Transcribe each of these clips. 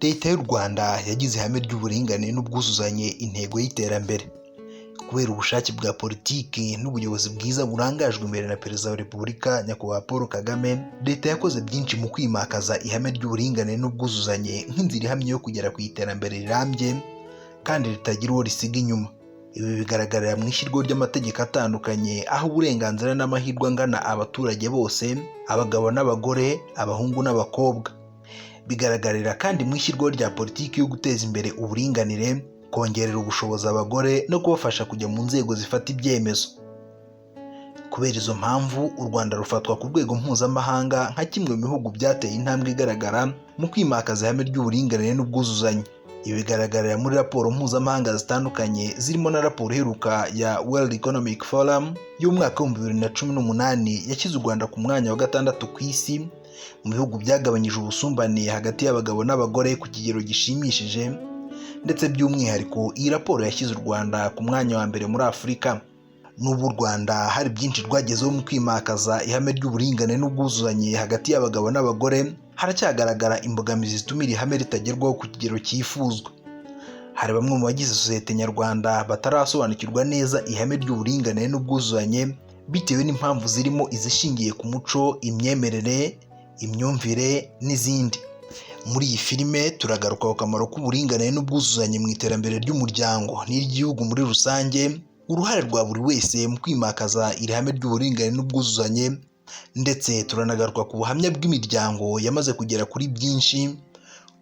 Leta y'u Rwanda yagize ihame ry'uburinganire n'ubwuzuzanye intego y'iterambere. Kubera ubushake bwa politiki n'ubuyobozi bwiza burangajwe imbere na Perezida wa Repubulika Nyakubahwa Paul Kagame, Leta yakoze byinshi mu kwimakaza ihame ry'uburinganire n'ubwuzuzanye nk'inzira ihamye yo kugera ku iterambere rirambye kandi ritagira uwo risiga inyuma. Ibi bigaragarira mu ishyirwaho ry'amategeko atandukanye aho uburenganzira n'amahirwe angana abaturage bose, abagabo n'abagore, abahungu n'abakobwa. Bigaragarira kandi mu ishyirwaho rya politiki yo guteza imbere uburinganire, kongerera ubushobozi abagore no kubafasha kujya mu nzego zifata ibyemezo. Kubera izo mpamvu, u Rwanda rufatwa ku rwego mpuzamahanga nka kimwe mu bihugu byateye intambwe igaragara mu kwimakaza ihame ry'uburinganire n'ubwuzuzanye. Ibi bigaragarira muri raporo mpuzamahanga zitandukanye zirimo na raporo iheruka ya World Economic Forum y'umwaka wa 2018 yashyize u Rwanda ku mwanya wa 6 ku isi mu bihugu byagabanyije ubusumbane hagati y'abagabo n'abagore ku kigero gishimishije, ndetse by'umwihariko iyi raporo yashyize u Rwanda ku mwanya wa mbere muri Afurika. N'ubu u Rwanda hari byinshi rwagezeho mu kwimakaza ihame ry'uburinganire n'ubwuzuzanye hagati y'abagabo n'abagore, haracyagaragara imbogamizi zituma iri hame ritagerwaho ku kigero cyifuzwa. Hari bamwe mu bagize sosiyete nyarwanda batarasobanukirwa neza ihame ry'uburinganire n'ubwuzuzanye bitewe n'impamvu zirimo izishingiye ku muco, imyemerere, imyumvire n'izindi. Muri iyi filime turagaruka ku kamaro k'uburinganire n'ubwuzuzanye mu iterambere ry'umuryango n'iry'igihugu muri rusange, uruhare rwa buri wese mu kwimakaza iri hame ry'uburinganire n'ubwuzuzanye, ndetse turanagaruka ku buhamya bw'imiryango yamaze kugera kuri byinshi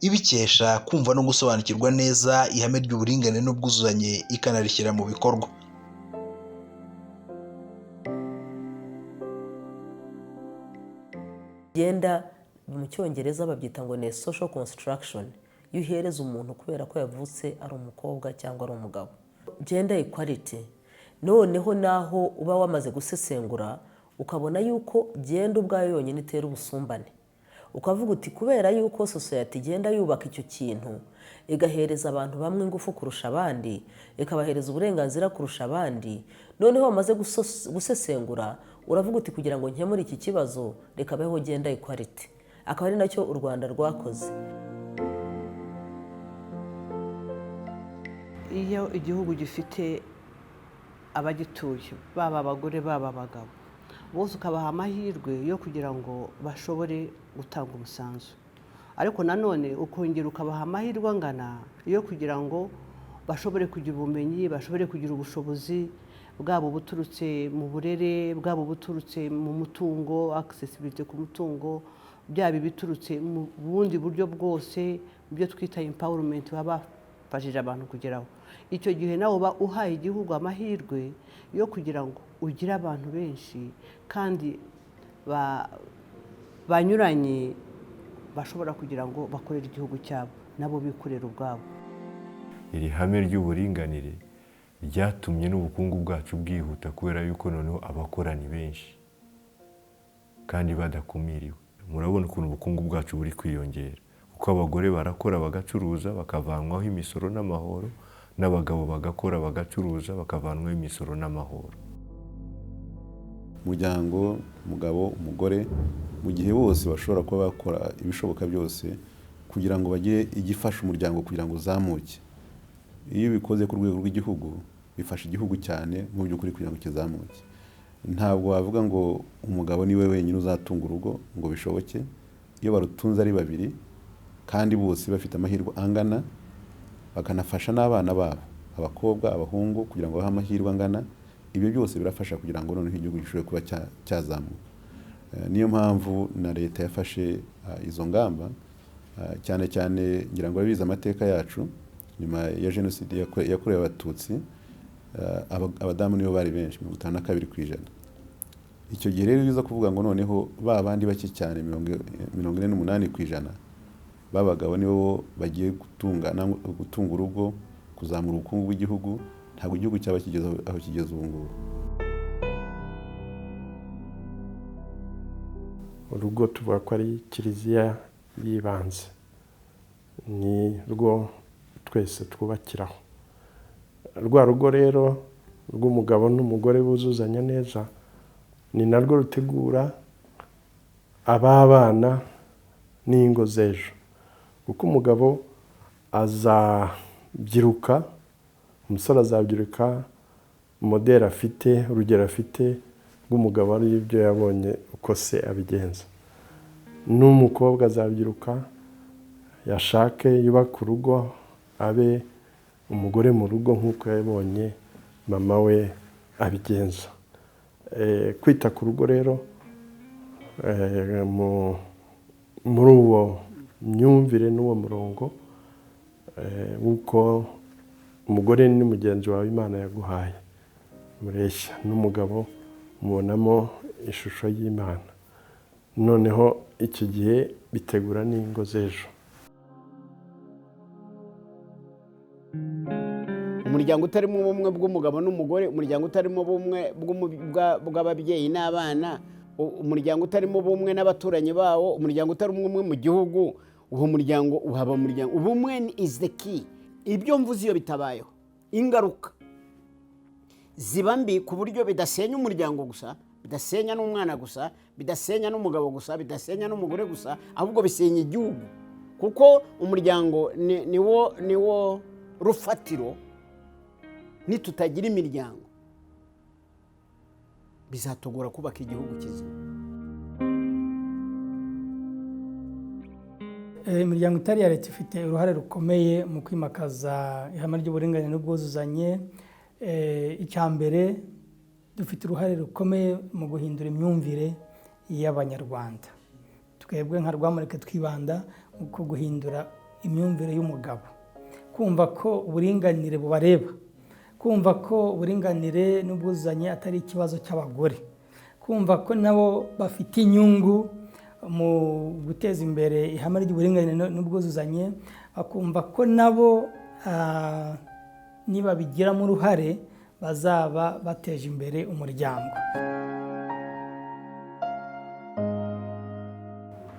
ibikesha kumva no gusobanukirwa neza ihame ry'uburinganire n'ubwuzuzanye ikanarishyira mu bikorwa. Genda mu cyongereza babyita ngo ni social construction. Iyo uhereza umuntu kubera ko yavutse ari umukobwa cyangwa ari umugabo. Gender equality. Noneho naho uba wamaze gusesengura ukabona yuko genda ubwayo yonyine itera ubusumbane. Ukavuga uti kubera yuko society igenda yubaka icyo kintu igahereza abantu bamwe ingufu kurusha abandi, ikabahereza uburenganzira kurusha abandi, noneho wamaze gusesengura uravuga uti kugira ngo nkemure iki kibazo reka beho gender equality. Akaba ari nacyo u Rwanda rwakoze. Iyo igihugu gifite abagituye, baba abagore baba abagabo, bose ukabaha amahirwe yo kugira ngo bashobore gutanga umusanzu, ariko nanone ukongera ukabaha amahirwe angana yo kugira ngo bashobore kugira ubumenyi, bashobore kugira ubushobozi, bwabo buturutse mu burere, bwabo buturutse mu mutungo, accessibility ku mutungo, byaba biturutse mu bundi buryo bwose, byo twita empowerment baba bafashije abantu kugeraho. Icyo gihe nawe uba uhaye igihugu amahirwe yo kugira ngo ugire abantu benshi kandi banyuranye bashobora kugira ngo bakorere igihugu cyabo nabo bikorera ubwabo. Iri hame ry'uburinganire ryatumye n'ubukungu bwacu bwihuta kubera yuko noneho abakora ni benshi kandi badakumiriwe. Murabona ukuntu ubukungu bwacu buri kwiyongera kuko abagore barakora bagacuruza bakavanwaho imisoro n'amahoro, n'abagabo bagakora bagacuruza bakavanwaho imisoro n'amahoro. Umuryango, umugabo, umugore, mu gihe bose bashobora kuba bakora ibishoboka byose kugira ngo bagire igifasha umuryango kugira ngo uzamuke. Iyo bikoze ku rwego rw'igihugu bifasha igihugu cyane mu by'ukuri kugira ngo kizamuke. Ntabwo wavuga ngo umugabo niwe wenyine uzatunga urugo ngo bishoboke. Iyo barutunze ari babiri kandi bose bafite amahirwe angana, bakanafasha n'abana babo, abakobwa, abahungu, kugira ngo bahe amahirwe angana, ibyo byose birafasha kugira ngo noneho igihugu gishobore kuba cyazamuka. Niyo mpamvu na leta yafashe izo ngamba, cyane cyane ngira ngo abize amateka yacu nyuma ya jenoside yakorewe abatutsi, abadamu nibo bari benshi 52%. Icyo gihe rero biza kuvuga ngo noneho ba bandi bake cyane 48%, babagabo nibo bagiye gutunga urugo, kuzamura ubukungu bw'igihugu, ntabwo igihugu cyaba kigeze aho kigeze ubu ngubu. Urugo tuvuga ko ari kiliziya y'ibanze, ni rwo twese twubakiraho. Rwa rugo rero rw'umugabo n'umugore buzuzanya neza ni narwo rutegura ababana n'ingo z'ejo, kuko umugabo azabyiruka, umusore azabyiruka modeli afite, urugero afite rw'umugabo ari ibyo yabonye uko se abigenza. N'umukobwa azabyiruka yashake yubaka urugo abe umugore mu rugo nk'uko yabonye mama we abigenza. Kwita ku rugo rero muri uwo myumvire n'uwo murongo w'uko umugore ni mugenzi wawe Imana yaguhaye mureshya, n'umugabo mubonamo ishusho y'Imana. Noneho icyo gihe bitegura n'ingo z'ejo. Umuryango utarimo ubumwe bw'umugabo n'umugore, umuryango utarimo ubumwe bw'ababyeyi n'abana, umuryango utarimo ubumwe n'abaturanyi bawo, umuryango utarimo ubumwe mu gihugu, uwo muryango uhaba umuryango. Ubumwe is the key. Ibyo mvuze iyo bitabayeho, ingaruka ziba mbi ku buryo bidasenya umuryango gusa, bidasenya n'umwana gusa, bidasenya n'umugabo gusa, bidasenya n'umugore gusa, ahubwo bisenya igihugu. Kuko umuryango niwo rufatiro. Nitutagira imiryango bizatugora kubaka igihugu kizima. Imiryango itari ya leta ifite uruhare rukomeye mu kwimakaza ihame ry'uburinganire n'ubwuzuzanye. Icyambere, dufite uruhare rukomeye mu guhindura imyumvire y'Abanyarwanda. Twebwe nka rw'Umuryango twibanda ku guhindura imyumvire y'umugabo, kumva ko uburinganire bubareba, kumva ko uburinganire n'ubwuzuzanye atari ikibazo cy'abagore, kumva ko nabo bafite inyungu mu guteza imbere ihame ry'uburinganire n'ubwuzuzanye, bakumva ko nabo niba bigiramo uruhare bazaba bateje imbere umuryango.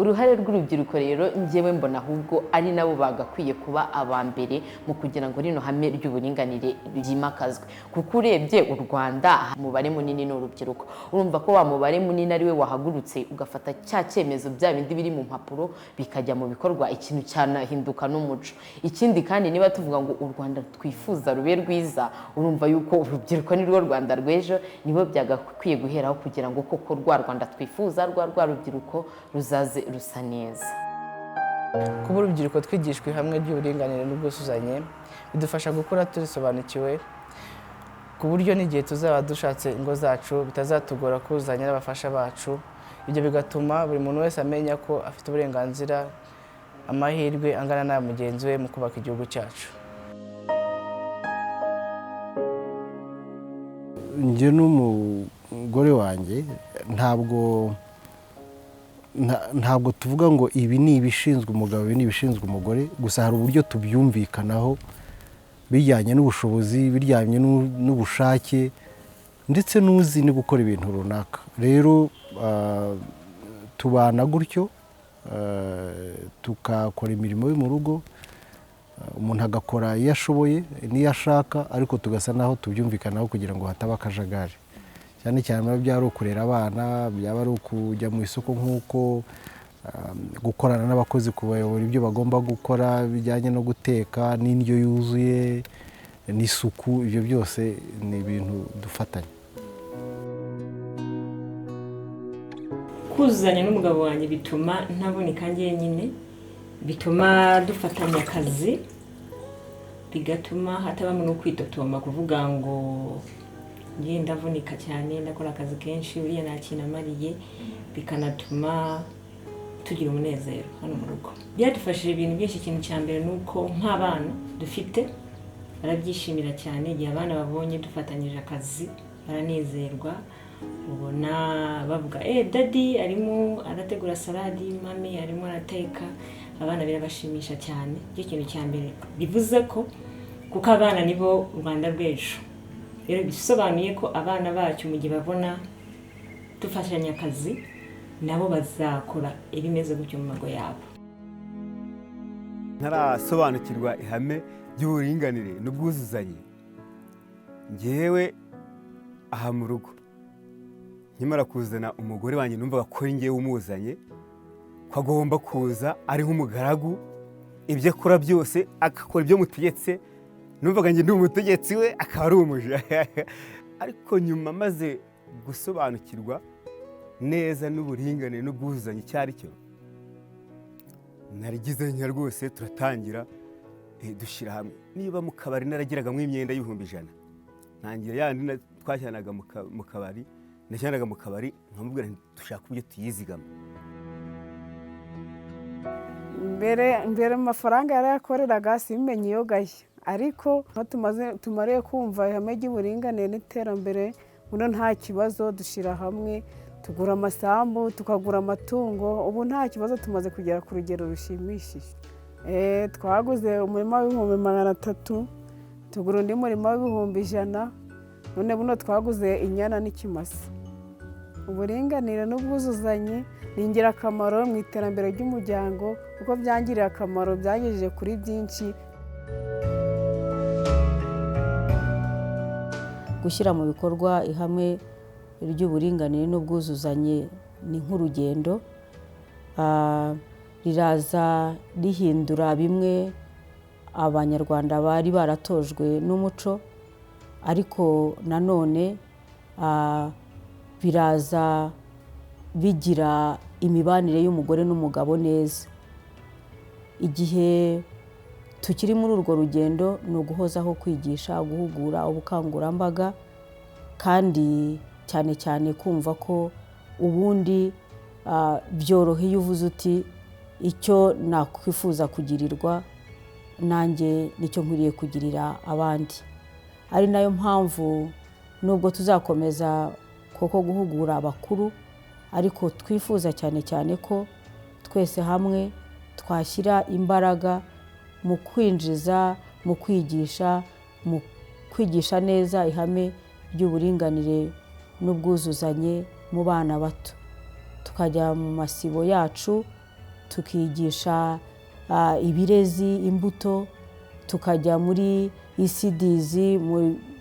Uruhare rw'urubyiruko rero njyewe mbona ahubwo ari nabo bagakwiye kuba abambere mu kugira ngo rino hame ry'uburinganire ryimakazwe, kuko urebye u Rwanda umubare munini ni urubyiruko. Urumva ko wa mubare munini ari we wahagurutse ugafata cya cyemezo bya bindi biri mu mpapuro bikajya mu bikorwa, ikintu cyanahinduka n'umuco. Ikindi kandi niba tuvuga ngo u Rwanda twifuza rube rwiza, urumva yuko urubyiruko ni rwo Rwanda rw'ejo, nibo byagakwiye guheraho kugira ngo koko rwa Rwanda twifuza, rwa rubyiruko ruzaze rusa neza. Kuba urubyiruko twigishwa ihame ry'uburinganire n'ubwuzuzanye bidufasha gukura turisobanukiwe, ku buryo n'igihe tuzaba dushatse ingo zacu bitazatugora kuzuzanya n'abafasha bacu. Ibyo bigatuma buri muntu wese amenya ko afite uburenganzira, amahirwe angana na mugenzi we mu kubaka igihugu cyacu. Njye n'umugore wanjye ntabwo tuvuga ngo ibi ni ibishinzwe umugabo, ibi ni ibishinzwe umugore, gusa hari uburyo tubyumvikanaho bijyanye n'ubushobozi, bijyanye n'ubushake, ndetse n'uzi no gukora ibintu runaka. Rero tubana gutyo, tukakora imirimo yo mu rugo, umuntu agakora iyo ashoboye n'iyo ashaka, ariko tugasa naho tubyumvikanaho kugira ngo hataba akajagari. Cyane cyane byaba ari ukurera abana, byaba ari ukujya mu isoko nk'uko, gukorana n'abakozi kubayobora ibyo bagomba gukora bijyanye no guteka n'indyo yuzuye n'isuku, ibyo byose ni ibintu dufatanya. Kuzuzanya n'umugabo wanjye bituma ntaboneka njyenyine, bituma dufatanya akazi, bigatuma hatabamo no kwitotoma kuvuga ngo ngiye ndavunika cyane ndakora akazi kenshi uriya nta kintu amariye, bikanatuma tugira umunezero hano mu rugo. Byadufashije ibintu byinshi. Ikintu cya mbere ni uko nk'abana dufite barabyishimira cyane, igihe abana babonye dufatanyije akazi baranezerwa, ubona bavuga dadi arimo arategura saladi, mami arimo arateka, abana birabashimisha cyane. Icyo kintu cya mbere bivuze ko kuko abana nibo u Rwanda rw'ejo. Rero bisobanuye ko abana bacu mu gihe babona dufatanya akazi nabo bazakora ibimeze gutyo mu mago yabo. Ntarasobanukirwa ihame ry'uburinganire n'ubwuzuzanye, njyewe aha mu rugo nkimara kuzana umugore wanjye numvaga ko njyewe umuzanye ko agomba kuza ari nk'umugaragu, ibyo akora byose agakora ibyo mutegetse. Numvaga njye ndi umutegetsi we akaba ari umuja. Ariko nyuma maze gusobanukirwa neza n'uburinganire n'ubwuzuzanye icyo ari cyo, narigizanya rwose turatangira dushyira hamwe. Niba mu kabari naragiragamo imyenda y'100,000, ntangira yandi twashyanaga mu kabari, nashyanaga mu kabari nkamubwira nti dushaka uburyo tuyizigama. mbere amafaranga yarayakoreraga simenye iyo gashya, ariko tumariye kumva ihame ry'uburinganire n'iterambere, ubu nta kibazo, dushyira hamwe tugura amasambu tukagura amatungo, ubu nta kibazo, tumaze kugera ku rugero rushimishije. Twaguze umurima w'300,000, tugura undi murima w'100,000, none buno twaguze inyana n'ikimasa. Uburinganire n'ubwuzuzanye ni ingirakamaro mu iterambere ry'umuryango, kuko byangiriye akamaro, byagejeje kuri byinshi. Gushyira mu bikorwa ihame ry'uburinganire n'ubwuzuzanye ni nk'urugendo, riraza rihindura bimwe abanyarwanda bari baratojwe n'umuco, ariko nanone biraza bigira imibanire y'umugore n'umugabo neza. Igihe tukiri muri urwo rugendo ni uguhozaho kwigisha, guhugura, ubukangurambaga, kandi cyane cyane kumva ko ubundi byoroheye uvuze uti icyo nakwifuza kugirirwa nanjye nicyo nkwiriye kugirira abandi. Ari nayo mpamvu nubwo tuzakomeza koko guhugura abakuru, ariko twifuza cyane cyane ko twese hamwe twashyira imbaraga mu kwinjiza, mu kwigisha neza ihame ry'uburinganire n'ubwuzuzanye mu bana bato. Tukajya mu masibo yacu tukigisha ibirezi, imbuto, tukajya muri ECDs,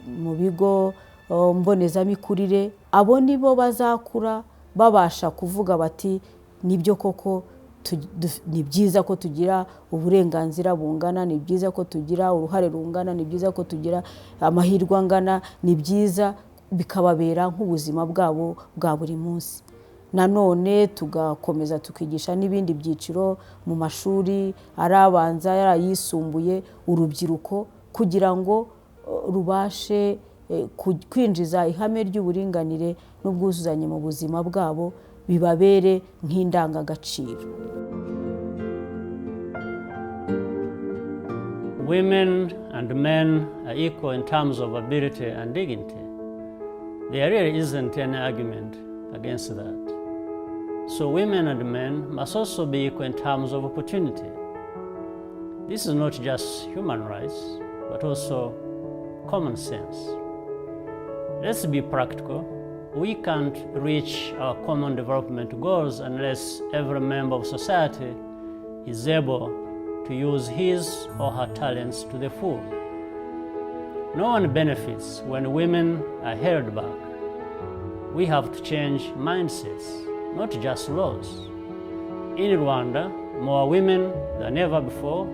mu bigo mbonezamikurire. Abo nibo bazakura babasha kuvuga bati nibyo koko, ni byiza ko tugira uburenganzira bungana, ni byiza ko tugira uruhare rungana, ni byiza ko tugira amahirwe angana, ni byiza, bikababera nk'ubuzima bwabo bwa buri munsi. Nanone tugakomeza tukigisha n'ibindi byiciro mu mashuri, ari abanza, ari ayisumbuye, urubyiruko, kugira ngo rubashe kwinjiza ihame ry'uburinganire n'ubwuzuzanye mu buzima bwabo, bibabere nk'indangagaciro. Women and men are equal in terms of ability and dignity. There really isn't any argument against that. So women and men must also be equal in terms of opportunity. This is not just human rights, but also common sense. Let's be practical. We can't reach our common development goals unless every member of society is able to use his or her talents to the full. No one benefits when women are held back. We have to change mindsets, not just laws. In Rwanda, more women than ever before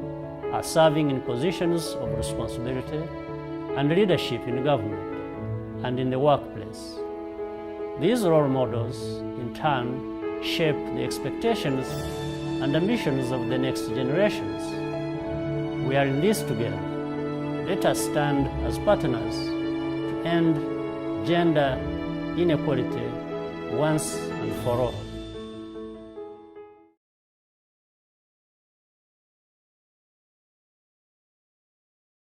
are serving in positions of responsibility and leadership in government and in the workplace. These role models, in turn, shape the expectations and ambitions of the next generations. We are in this together. Let us stand as partners to end gender inequality once and for all.